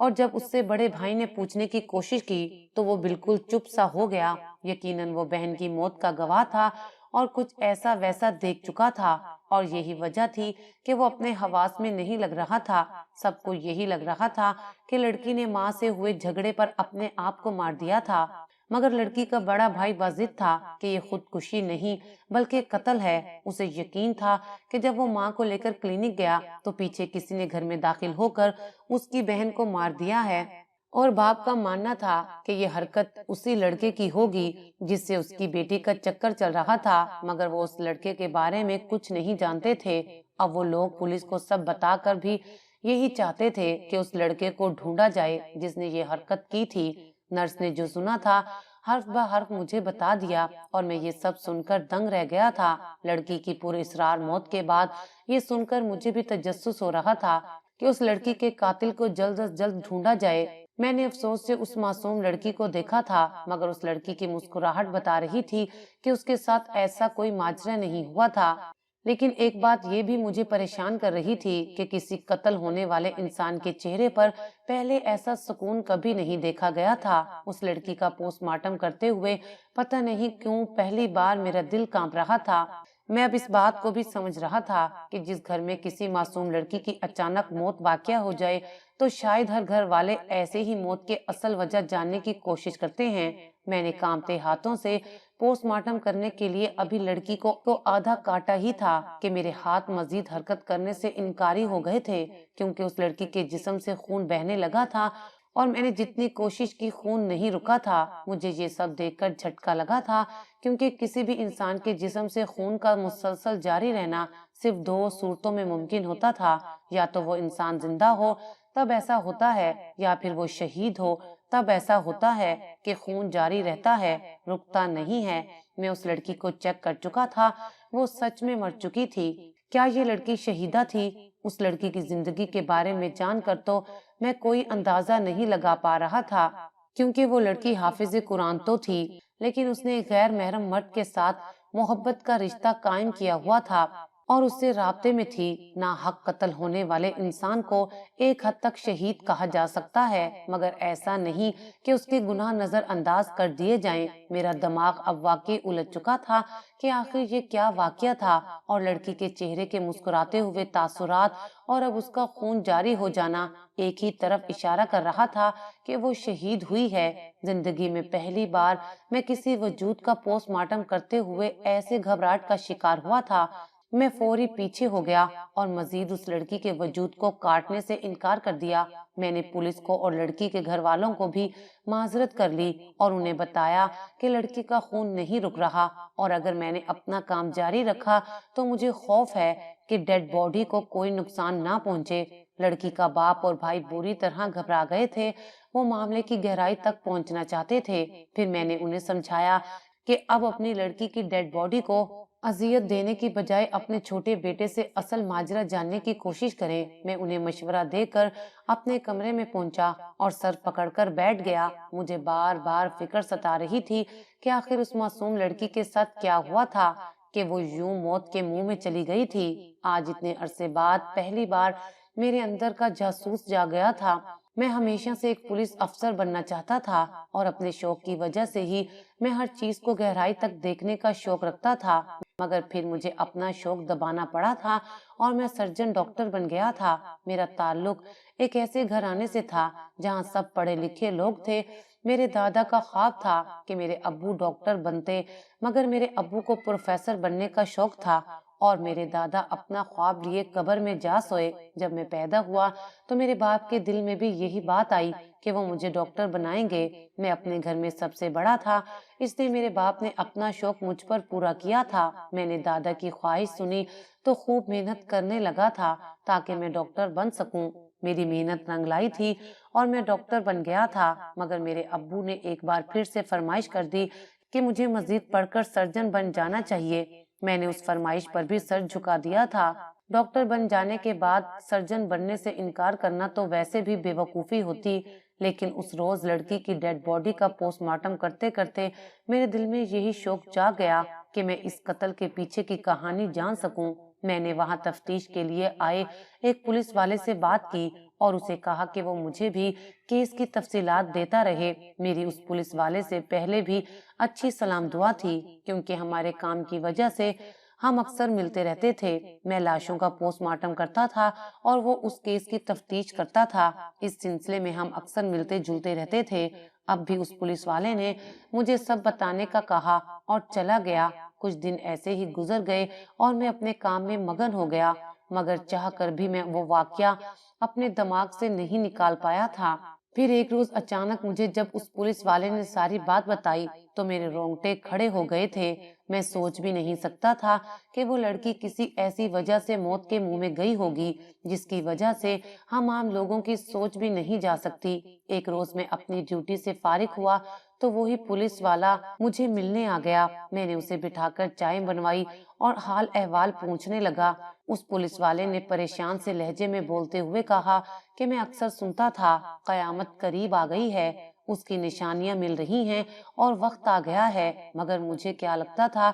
اور جب اس سے بڑے بھائی نے پوچھنے کی کوشش کی تو وہ بالکل چپ سا ہو گیا۔ یقیناً وہ بہن کی موت کا گواہ تھا اور کچھ ایسا ویسا دیکھ چکا تھا، اور یہی وجہ تھی کہ وہ اپنے حواس میں نہیں لگ رہا تھا۔ سب کو یہی لگ رہا تھا کہ لڑکی نے ماں سے ہوئے جھگڑے پر اپنے آپ کو مار دیا تھا، مگر لڑکی کا بڑا بھائی واضح تھا کہ یہ خودکشی نہیں بلکہ قتل ہے۔ اسے یقین تھا کہ جب وہ ماں کو لے کر کلینک گیا تو پیچھے کسی نے گھر میں داخل ہو کر اس کی بہن کو مار دیا ہے، اور باپ کا ماننا تھا کہ یہ حرکت اسی لڑکے کی ہوگی جس سے اس کی بیٹی کا چکر چل رہا تھا، مگر وہ اس لڑکے کے بارے میں کچھ نہیں جانتے تھے۔ اب وہ لوگ پولیس کو سب بتا کر بھی یہی چاہتے تھے کہ اس لڑکے کو ڈھونڈا جائے جس نے یہ حرکت کی تھی۔ نرس نے جو سنا تھا حرف بہ حرف مجھے بتا دیا، اور میں یہ سب سن کر دنگ رہ گیا تھا۔ لڑکی کی پراسرار موت کے بعد یہ سن کر مجھے بھی تجسس ہو رہا تھا کہ اس لڑکی کے قاتل کو جلد از جلد ڈھونڈا جائے۔ میں نے افسوس سے اس معصوم لڑکی کو دیکھا تھا، مگر اس لڑکی کی مسکراہٹ بتا رہی تھی کہ اس کے ساتھ ایسا کوئی ماجرا نہیں ہوا تھا۔ لیکن ایک بات یہ بھی مجھے پریشان کر رہی تھی کہ کسی قتل ہونے والے انسان کے چہرے پر پہلے ایسا سکون کبھی نہیں دیکھا گیا تھا۔ اس لڑکی کا پوسٹ مارٹم کرتے ہوئے پتہ نہیں کیوں پہلی بار میرا دل کانپ رہا تھا۔ میں اب اس بات کو بھی سمجھ رہا تھا کہ جس گھر میں کسی معصوم لڑکی کی اچانک موت واقع ہو جائے تو شاید ہر گھر والے ایسے ہی موت کے اصل وجہ جاننے کی کوشش کرتے ہیں۔ میں نے کانپتے ہاتھوں سے پوسٹ مارٹم کرنے کے لیے ابھی لڑکی کو آدھا کاٹا ہی تھا کہ میرے ہاتھ مزید حرکت کرنے سے انکاری ہو گئے تھے، کیونکہ اس لڑکی کے جسم سے خون بہنے لگا تھا، اور میں نے جتنی کوشش کی خون نہیں رکا تھا۔ مجھے یہ سب دیکھ کر جھٹکا لگا تھا، کیونکہ کسی بھی انسان کے جسم سے خون کا مسلسل جاری رہنا صرف دو صورتوں میں ممکن ہوتا تھا، یا تو وہ انسان زندہ ہو تب ایسا ہوتا ہے، یا پھر وہ شہید ہو تب ایسا ہوتا ہے کہ خون جاری رہتا ہے، رکتا نہیں ہے۔ میں اس لڑکی کو چیک کر چکا تھا، وہ سچ میں مر چکی تھی۔ کیا یہ لڑکی شہیدہ تھی؟ اس لڑکی کی زندگی کے بارے میں جان کر تو میں کوئی اندازہ نہیں لگا پا رہا تھا، کیونکہ وہ لڑکی حافظ قرآن تو تھی، لیکن اس نے ایک غیر محرم مرد کے ساتھ محبت کا رشتہ قائم کیا ہوا تھا اور اس سے رابطے میں تھی۔ ناحق قتل ہونے والے انسان کو ایک حد تک شہید کہا جا سکتا ہے، مگر ایسا نہیں کہ اس کے گناہ نظر انداز کر دیے جائیں۔ میرا دماغ اب واقعی الجھ چکا تھا کہ آخر یہ کیا واقعہ تھا، اور لڑکی کے چہرے کے مسکراتے ہوئے تاثرات اور اب اس کا خون جاری ہو جانا ایک ہی طرف اشارہ کر رہا تھا کہ وہ شہید ہوئی ہے۔ زندگی میں پہلی بار میں کسی وجود کا پوسٹ مارٹم کرتے ہوئے ایسے گھبراہٹ کا شکار ہوا تھا۔ میں فوری پیچھے ہو گیا اور مزید اس لڑکی کے وجود کو کاٹنے سے انکار کر دیا۔ میں نے پولیس کو اور لڑکی کے گھر والوں کو بھی معذرت کر لی اور انہیں بتایا کہ لڑکی کا خون نہیں رک رہا، اور اگر میں نے اپنا کام جاری رکھا تو مجھے خوف ہے کہ ڈیڈ باڈی کو کوئی نقصان نہ پہنچے۔ لڑکی کا باپ اور بھائی بری طرح گھبرا گئے تھے، وہ معاملے کی گہرائی تک پہنچنا چاہتے تھے۔ پھر میں نے انہیں سمجھایا کہ اب اپنی لڑکی کی ڈیڈ باڈی کو اذیت دینے کی بجائے اپنے چھوٹے بیٹے سے اصل ماجرا جاننے کی کوشش کریں۔ میں انہیں مشورہ دے کر اپنے کمرے میں پہنچا اور سر پکڑ کر بیٹھ گیا۔ مجھے بار بار فکر ستا رہی تھی کہ آخر اس معصوم لڑکی کے ساتھ کیا ہوا تھا کہ وہ یوں موت کے منہ میں چلی گئی تھی۔ آج اتنے عرصے بعد پہلی بار میرے اندر کا جاسوس جا گیا تھا۔ میں ہمیشہ سے ایک پولیس افسر بننا چاہتا تھا، اور اپنے شوق کی وجہ سے ہی میں ہر چیز کو گہرائی تک دیکھنے کا شوق رکھتا تھا، مگر پھر مجھے اپنا شوق دبانا پڑا تھا اور میں سرجن ڈاکٹر بن گیا تھا۔ میرا تعلق ایک ایسے گھرانے سے تھا جہاں سب پڑھے لکھے لوگ تھے۔ میرے دادا کا خواب تھا کہ میرے ابو ڈاکٹر بنتے، مگر میرے ابو کو پروفیسر بننے کا شوق تھا، اور میرے دادا اپنا خواب لیے قبر میں جا سوئے۔ جب میں پیدا ہوا تو میرے باپ کے دل میں بھی یہی بات آئی کہ وہ مجھے ڈاکٹر بنائیں گے۔ میں اپنے گھر میں سب سے بڑا تھا، اس لیے میرے باپ نے اپنا شوق مجھ پر پورا کیا تھا۔ میں نے دادا کی خواہش سنی تو خوب محنت کرنے لگا تھا تاکہ میں ڈاکٹر بن سکوں۔ میری محنت رنگ لائی تھی اور میں ڈاکٹر بن گیا تھا، مگر میرے ابو نے ایک بار پھر سے فرمائش کر دی کہ مجھے مزید پڑھ کر سرجن بن جانا چاہیے۔ میں نے اس فرمائش پر بھی سر جھکا دیا تھا۔ ڈاکٹر بن جانے کے بعد سرجن بننے سے انکار کرنا تو ویسے بھی بے وقوفی ہوتی، لیکن اس روز لڑکی کی ڈیڈ باڈی کا پوسٹ مارٹم کرتے کرتے میرے دل میں یہی شوق جاگ گیا کہ میں اس قتل کے پیچھے کی کہانی جان سکوں۔ میں نے وہاں تفتیش کے لیے آئے ایک پولیس والے سے بات کی اور اسے کہا کہ وہ مجھے بھی کیس کی تفصیلات دیتا رہے۔ میری اس پولیس والے سے پہلے بھی اچھی سلام دعا تھی، کیونکہ ہمارے کام کی وجہ سے ہم اکثر ملتے رہتے تھے۔ میں لاشوں کا پوسٹ مارٹم کرتا تھا اور وہ اس کیس کی تفتیش کرتا تھا۔ اس سلسلے میں ہم اکثر ملتے جلتے رہتے تھے۔ اب بھی اس پولیس والے نے مجھے سب بتانے کا کہا اور چلا گیا۔ کچھ دن ایسے ہی گزر گئے اور میں اپنے کام میں مگن ہو گیا، مگر چاہ کر بھی میں وہ واقعہ اپنے دماغ سے نہیں نکال پایا تھا۔ پھر ایک روز اچانک مجھے جب اس پولیس والے نے ساری بات بتائی تو میرے رونگٹے کھڑے ہو گئے تھے۔ میں سوچ بھی نہیں سکتا تھا کہ وہ لڑکی کسی ایسی وجہ سے موت کے منہ میں گئی ہوگی جس کی وجہ سے ہم عام لوگوں کی سوچ بھی نہیں جا سکتی۔ ایک روز میں اپنی ڈیوٹی سے فارغ ہوا تو وہی پولیس والا مجھے ملنے آ گیا۔ میں نے اسے بٹھا کر چائے بنوائی اور حال احوال پوچھنے لگا۔ اس پولیس والے نے پریشان سے لہجے میں بولتے ہوئے کہا کہ میں اکثر سنتا تھا قیامت قریب آ گئی ہے، اس کی نشانیاں مل رہی ہیں اور وقت آ گیا ہے، مگر مجھے کیا لگتا تھا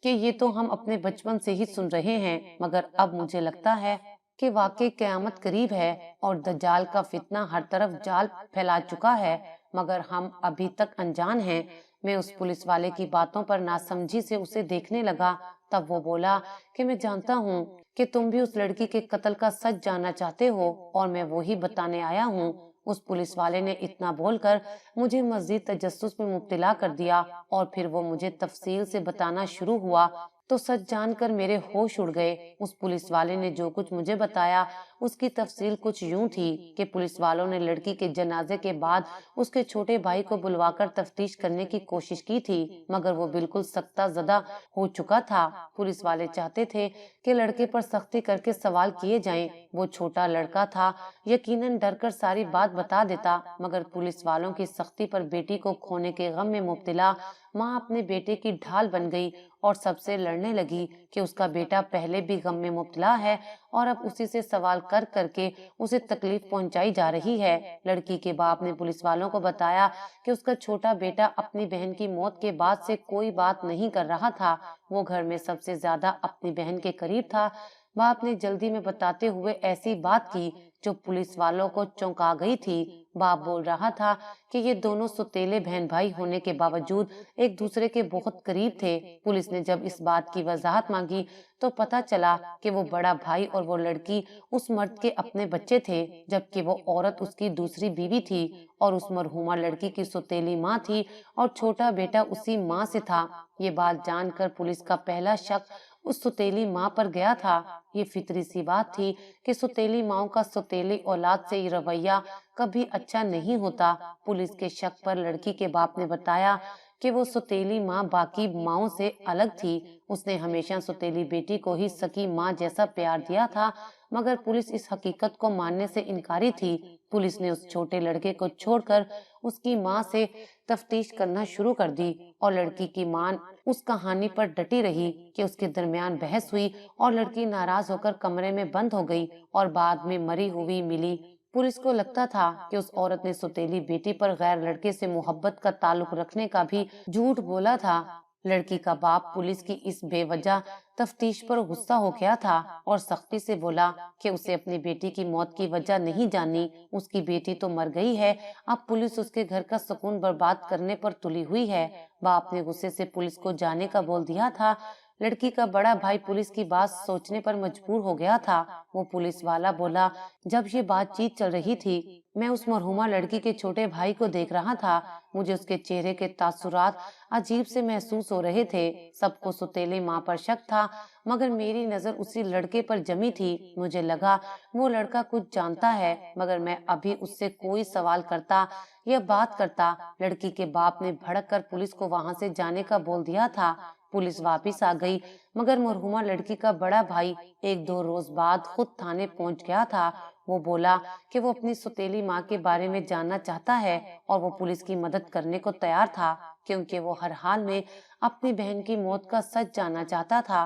کہ یہ تو ہم اپنے بچپن سے ہی سن رہے ہیں، مگر اب مجھے لگتا ہے کہ واقعی قیامت قریب ہے اور دجال کا فتنہ ہر طرف جال پھیلا چکا ہے، مگر ہم ابھی تک انجان ہیں۔ میں اس پولیس والے کی باتوں پر ناسمجھی سے اسے دیکھنے لگا۔ تب وہ بولا کہ میں جانتا ہوں کہ تم بھی اس لڑکی کے قتل کا سچ جاننا چاہتے ہو اور میں وہی بتانے آیا ہوں۔ اس پولیس والے نے اتنا بول کر مجھے مزید تجسس میں مبتلا کر دیا اور پھر وہ مجھے تفصیل سے بتانا شروع ہوا تو سچ جان کر میرے ہوش اڑ گئے۔ اس پولیس والے نے جو کچھ مجھے بتایا اس کی تفصیل کچھ یوں تھی کہ پولیس والوں نے لڑکی کے جنازے کے بعد اس کے چھوٹے بھائی کو بلوا کر تفتیش کرنے کی کوشش کی تھی، مگر وہ بالکل سکتہ زدہ ہو چکا تھا۔ پولیس والے چاہتے تھے کہ لڑکے پر سختی کر کے سوال کیے جائیں۔ وہ چھوٹا لڑکا تھا، یقیناً ڈر کر ساری بات بتا دیتا، مگر پولیس والوں کی سختی پر بیٹی کو کھونے کے غم میں مبتلا ماں اپنے بیٹے کی ڈھال بن گئی اور سب سے لڑنے لگی کہ اس کا بیٹا پہلے بھی غم میں مبتلا ہے اور اب اسی سے سوال کر کر کے اسے تکلیف پہنچائی جا رہی ہے۔ لڑکی کے باپ نے پولیس والوں کو بتایا کہ اس کا چھوٹا بیٹا اپنی بہن کی موت کے بعد سے کوئی بات نہیں کر رہا تھا، وہ گھر میں سب سے زیادہ اپنی بہن کے قریب تھا۔ باپ نے جلدی میں بتاتے ہوئے ایسی بات کی جو پولیس والوں کو چونکا گئی تھی۔ باپ بول رہا تھا کہ یہ دونوں سوتیلے بہن بھائی ہونے کے باوجود ایک دوسرے کے بہت قریب تھے۔ پولیس نے جب اس بات کی وضاحت مانگی تو پتا چلا کہ وہ بڑا بھائی اور وہ لڑکی اس مرد کے اپنے بچے تھے، جبکہ وہ عورت اس کی دوسری بیوی تھی اور اس مرحومہ لڑکی کی سوتیلی ماں تھی اور چھوٹا بیٹا اسی ماں سے تھا۔ یہ بات جان کر پولیس کا پہلا شک اس سوتیلی ماں پر گیا تھا۔ یہ فطری سی بات تھی کہ سوتیلی ماؤں کا سوتیلی اولاد سے یہ رویہ کبھی اچھا نہیں ہوتا۔ پولیس کے شک پر لڑکی کے باپ نے بتایا کہ وہ سوتیلی ماں باقی ماؤں سے الگ تھی، اس نے ہمیشہ سوتیلی بیٹی کو ہی سکی ماں جیسا پیار دیا تھا، مگر پولیس اس حقیقت کو ماننے سے انکاری تھی۔ پولیس نے اس چھوٹے لڑکے کو چھوڑ کر اس کی ماں سے تفتیش کرنا شروع کر دی اور لڑکی کی ماں اس کہانی پر ڈٹی رہی کہ اس کے درمیان بحث ہوئی اور لڑکی ناراض ہو کر کمرے میں بند ہو گئی اور بعد میں مری ہوئی ملی۔ پولیس کو لگتا تھا کہ اس عورت نے سوتیلی بیٹی پر غیر لڑکے سے محبت کا تعلق رکھنے کا بھی جھوٹ بولا تھا۔ لڑکی کا باپ پولیس کی اس بے وجہ تفتیش پر غصہ ہو گیا تھا اور سختی سے بولا کہ اسے اپنی بیٹی کی موت کی وجہ نہیں جانی، اس کی بیٹی تو مر گئی ہے، اب پولیس اس کے گھر کا سکون برباد کرنے پر تلی ہوئی ہے۔ باپ نے غصے سے پولیس کو جانے کا بول دیا تھا۔ لڑکی کا بڑا بھائی پولیس کی بات سوچنے پر مجبور ہو گیا تھا۔ وہ پولیس والا بولا، جب یہ بات چیت چل رہی تھی میں اس مرحومہ لڑکی کے چھوٹے بھائی کو دیکھ رہا تھا، مجھے اس کے چہرے کے تاثرات عجیب سے محسوس ہو رہے تھے۔ سب کو سوتیلی ماں پر شک تھا، مگر میری نظر اسی لڑکے پر جمی تھی۔ مجھے لگا وہ لڑکا کچھ جانتا ہے، مگر میں ابھی اس سے کوئی سوال کرتا یا بات کرتا۔ لڑکی کے باپ نے بھڑک کر پولیس کو وہاں سے جانے کا بول دیا تھا۔ پولیس واپس آ گئی، مگر مرحومہ لڑکی کا بڑا بھائی ایک دو روز بعد خود تھانے پہنچ گیا تھا۔ وہ بولا کہ وہ اپنی سوتیلی ماں کے بارے میں جاننا چاہتا ہے اور وہ پولیس کی مدد کرنے کو تیار تھا، کیونکہ وہ ہر حال میں اپنی بہن کی موت کا سچ جاننا چاہتا تھا۔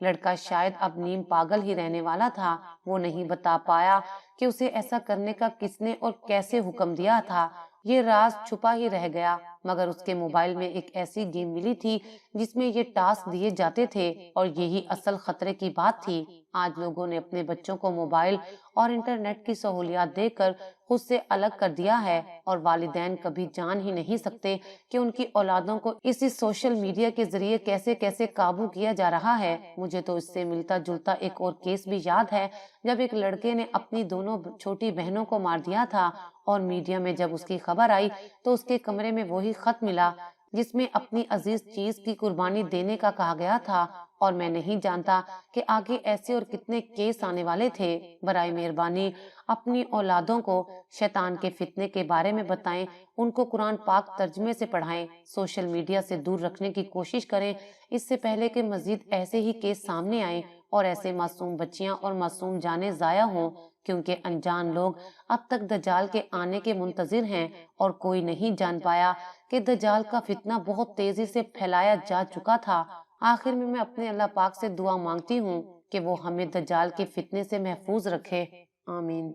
لڑکا شاید اب نیم پاگل ہی رہنے والا تھا۔ وہ نہیں بتا پایا کہ اسے ایسا کرنے کا کس نے اور کیسے حکم دیا تھا۔ یہ راز چھپا ہی رہ گیا، مگر اس کے موبائل میں ایک ایسی گیم ملی تھی جس میں یہ ٹاسک دیے جاتے تھے، اور یہی اصل خطرے کی بات تھی۔ آج لوگوں نے اپنے بچوں کو موبائل اور انٹرنیٹ کی سہولیات دے کر خود سے الگ کر دیا ہے، اور والدین کبھی جان ہی نہیں سکتے کہ ان کی اولادوں کو اسی سوشل میڈیا کے ذریعے کیسے کیسے قابو کیا جا رہا ہے۔ مجھے تو اس سے ملتا جلتا ایک اور کیس بھی یاد ہے، جب ایک لڑکے نے اپنی دونوں چھوٹی بہنوں کو مار دیا تھا، اور میڈیا میں جب اس کی خبر آئی تو اس کے کمرے میں وہی خط ملا جس میں اپنی عزیز چیز کی قربانی دینے کا کہا گیا تھا، اور میں نہیں جانتا کہ آگے ایسے اور کتنے کیس آنے والے تھے۔ برائے مہربانی اپنی اولادوں کو شیطان کے فتنے کے بارے میں بتائیں، ان کو قرآن پاک ترجمے سے پڑھائیں، سوشل میڈیا سے دور رکھنے کی کوشش کریں، اس سے پہلے کہ مزید ایسے ہی کیس سامنے آئیں اور ایسے معصوم بچیاں اور معصوم جانیں ضائع ہوں، کیونکہ انجان لوگ اب تک دجال کے آنے کے منتظر ہیں، اور کوئی نہیں جان پایا کہ دجال کا فتنہ بہت تیزی سے پھیلایا جا چکا تھا۔ آخر میں اپنے اللہ پاک سے دعا مانگتی ہوں کہ وہ ہمیں دجال کے فتنے سے محفوظ رکھے، آمین۔